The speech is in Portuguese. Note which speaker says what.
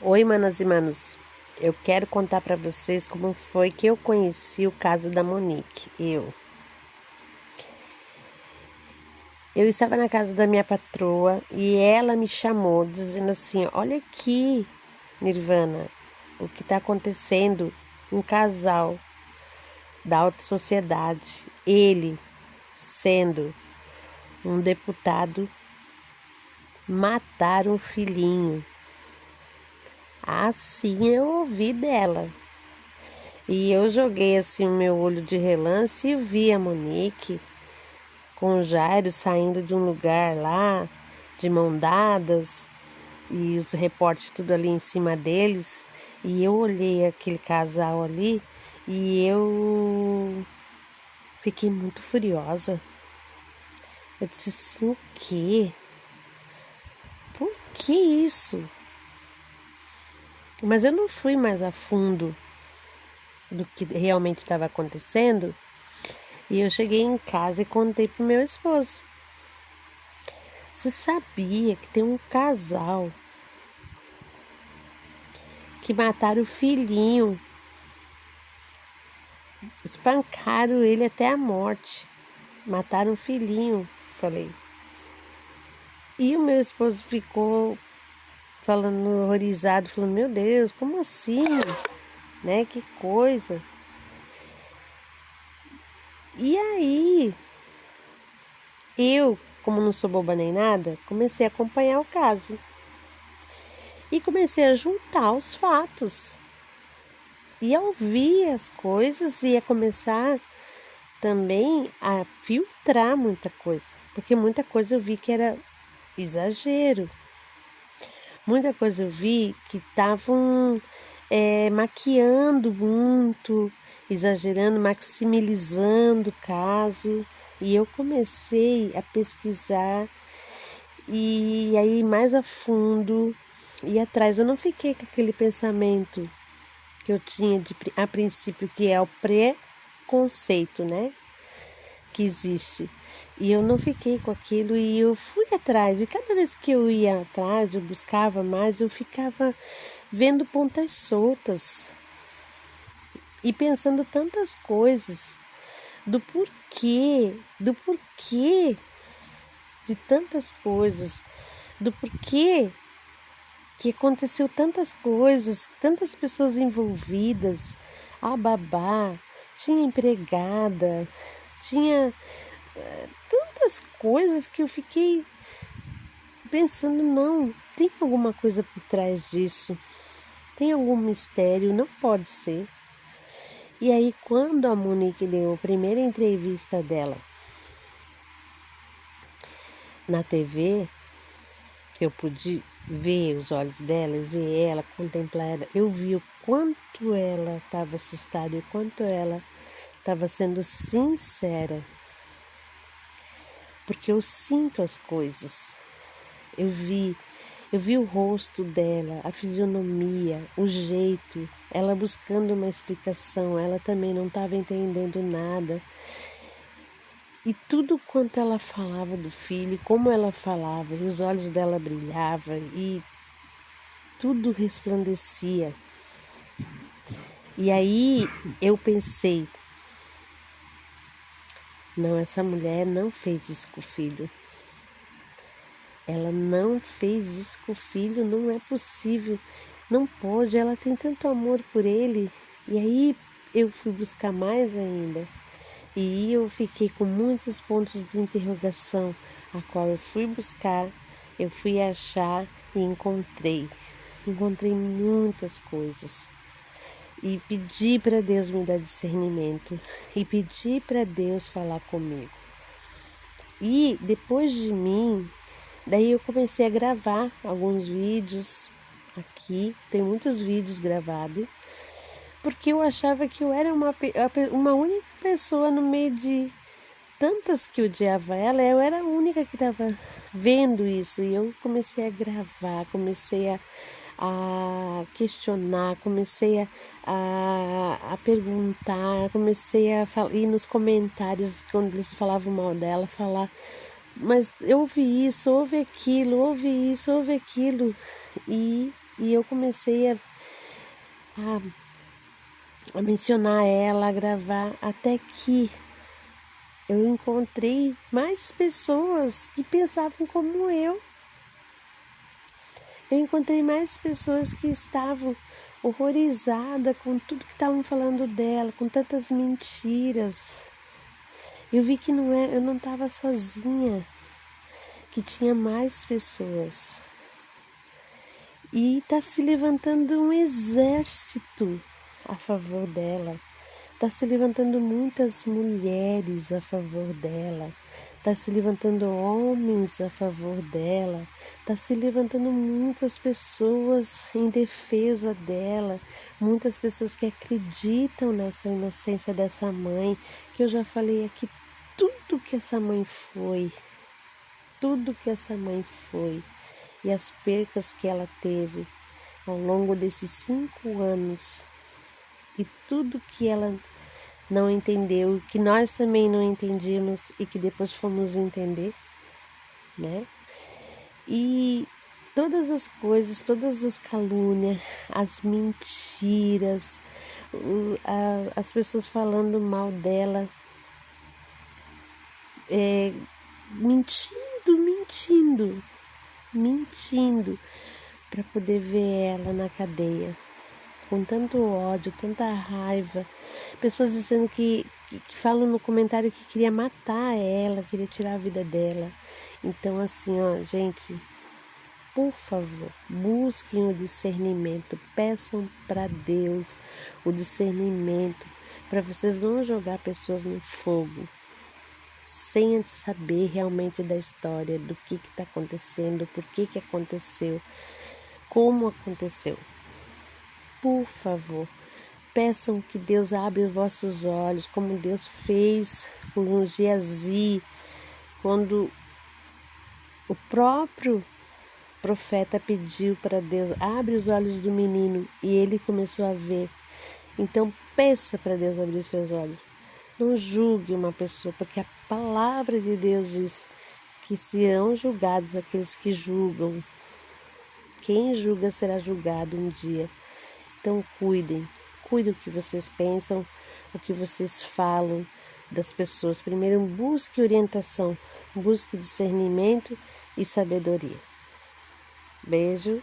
Speaker 1: Oi, manas e manos. Eu quero contar para vocês como foi que eu conheci o caso da Monique. Eu estava na casa da minha patroa e ela me chamou dizendo assim: "Olha aqui, Nirvana, o que está acontecendo? Um casal da alta sociedade, ele sendo um deputado, mataram o filhinho." Assim eu ouvi dela. E eu joguei assim o meu olho de relance e vi a Monique com o Jairo saindo de um lugar lá, de mão dadas, e os repórteres tudo ali em cima deles. E eu olhei aquele casal ali e eu fiquei muito furiosa. Eu disse assim, o quê? Por que isso? Mas eu não fui mais a fundo do que realmente estava acontecendo. E eu cheguei em casa e contei pro meu esposo. Você sabia que tem um casal que mataram o filhinho, espancaram ele até a morte, mataram o filhinho, falei. E o meu esposo ficou falando horrorizado, falando, meu Deus, como assim? Né? Que coisa. E aí, eu, como não sou boba nem nada, comecei a acompanhar o caso. E comecei a juntar os fatos. E a ouvir as coisas e a começar também a filtrar muita coisa. Porque muita coisa eu vi que era exagero. Muita coisa eu vi que estavam maquiando muito, exagerando, maximizando o caso. E eu comecei a pesquisar e aí mais a fundo e atrás. Eu não fiquei com aquele pensamento que eu tinha a princípio, que é o preconceito, né? Que existe. E eu não fiquei com aquilo e eu fui atrás. E cada vez que eu ia atrás, eu buscava mais, eu ficava vendo pontas soltas e pensando tantas coisas do porquê de tantas coisas, do porquê que aconteceu tantas coisas, tantas pessoas envolvidas, a babá, tinha empregada, tinha tantas coisas que eu fiquei pensando, não, tem alguma coisa por trás disso, tem algum mistério, não pode ser. E aí quando a Monique deu a primeira entrevista dela na TV, que eu pude ver os olhos dela, ver ela, contemplar ela, eu vi o quanto ela estava assustada e o quanto ela estava sendo sincera, porque eu sinto as coisas. Eu vi o rosto dela, a fisionomia, o jeito, ela buscando uma explicação, ela também não estava entendendo nada. E tudo quanto ela falava do filho, como ela falava, e os olhos dela brilhavam e tudo resplandecia. E aí eu pensei, não, essa mulher não fez isso com o filho. Ela não fez isso com o filho, não é possível, não pode, ela tem tanto amor por ele. E aí eu fui buscar mais ainda. E eu fiquei com muitos pontos de interrogação, a qual eu fui buscar, eu fui achar e encontrei. Encontrei muitas coisas. E pedi para Deus me dar discernimento. E pedi para Deus falar comigo. E depois de mim, daí eu comecei a gravar alguns vídeos aqui. Tem muitos vídeos gravados. Porque eu achava que eu era uma única pessoa no meio de tantas que odiava ela, eu era a única que estava vendo isso. E eu comecei a gravar, comecei a questionar, comecei a perguntar, comecei a ir nos comentários quando eles falavam mal dela, falar, mas eu ouvi isso, ouve aquilo, ouve isso, ouve aquilo. E E eu comecei a mencionar ela, a gravar, até que eu encontrei mais pessoas que pensavam como eu. Eu encontrei mais pessoas que estavam horrorizadas com tudo que estavam falando dela, com tantas mentiras. Eu vi que eu não estava sozinha, que tinha mais pessoas. E está se levantando um exército a favor dela. Está se levantando muitas mulheres a favor dela. Está se levantando homens a favor dela. Está se levantando muitas pessoas em defesa dela. Muitas pessoas que acreditam nessa inocência dessa mãe. Que eu já falei aqui tudo que essa mãe foi. Tudo que essa mãe foi. E as percas que ela teve ao longo desses 5 anos. E tudo que ela não entendeu, que nós também não entendíamos e que depois fomos entender, né? E todas as coisas, todas as calúnias, as mentiras, as pessoas falando mal dela, mentindo para poder ver ela na cadeia. Com tanto ódio, tanta raiva, pessoas dizendo que falam no comentário que queria matar ela, queria tirar a vida dela. Então assim, ó, gente, por favor, busquem o discernimento, peçam para Deus o discernimento, para vocês não jogar pessoas no fogo, sem antes saber realmente da história, do que está acontecendo, por que aconteceu, como aconteceu. Por favor, peçam que Deus abra os vossos olhos, como Deus fez com Geazi, quando o próprio profeta pediu para Deus, abre os olhos do menino, e ele começou a ver. Então peça para Deus abrir os seus olhos. Não julgue uma pessoa, porque a palavra de Deus diz que serão julgados aqueles que julgam. Quem julga será julgado um dia. Então cuidem o que vocês pensam, o que vocês falam das pessoas. Primeiro busque orientação, busque discernimento e sabedoria. Beijo.